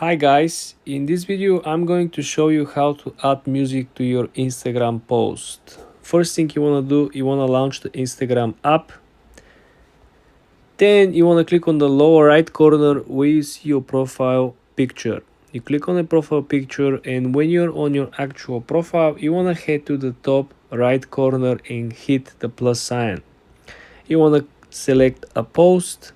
Hi guys, in this video I'm going to show you how to add music to your Instagram post. First thing you want to do, you want to launch the Instagram app. Then you want to click on the lower right corner where you see your profile picture. You click on the profile picture, and when you're on your actual profile, you want to head to the top right corner and hit the plus sign. You want to select a post.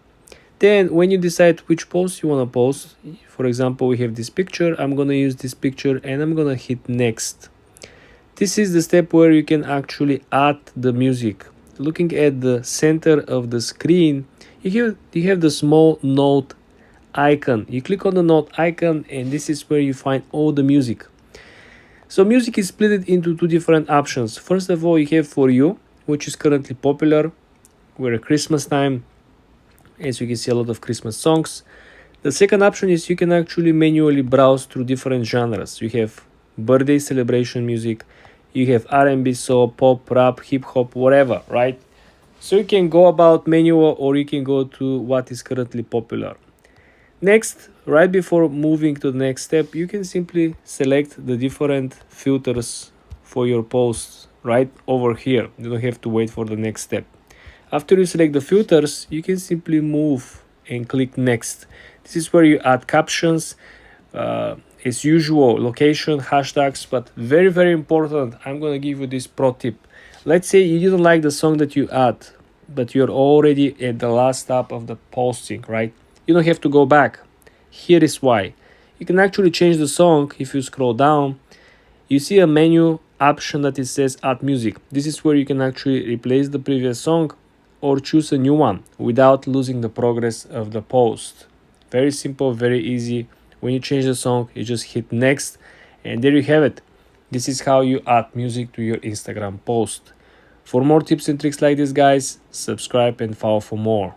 Then when you decide which post you want to post, for example, we have this picture, I'm going to use this picture and I'm going to hit next. This is the step where you can actually add the music. Looking at the center of the screen, you have the small note icon. You click on the note icon and this is where you find all the music. So music is split into two different options. First of all, you have For You, which is currently popular. We're at Christmas time. As you can see, a lot of Christmas songs. The second option is you can actually manually browse through different genres. You have birthday celebration music, you have R&B, soul, pop, rap, hip hop, whatever, right? So you can go about manual or you can go to what is currently popular. Next, right before moving to the next step, you can simply select the different filters for your posts right over here. You don't have to wait for the next step. After you select the filters, you can simply move and click next. This is where you add captions, as usual, location, hashtags, but very, very important, I'm going to give you this pro tip. Let's say you didn't like the song that you add, but you're already at the last step of the posting, right? You don't have to go back. Here is why. You can actually change the song. If you scroll down, you see a menu option that it says add music. This is where you can actually replace the previous song or choose a new one without losing the progress of the post. Very simple, very easy. When you change the song, you just hit next and there you have it. This is how you add music to your Instagram post. For more tips and tricks like this, guys, subscribe and follow for more.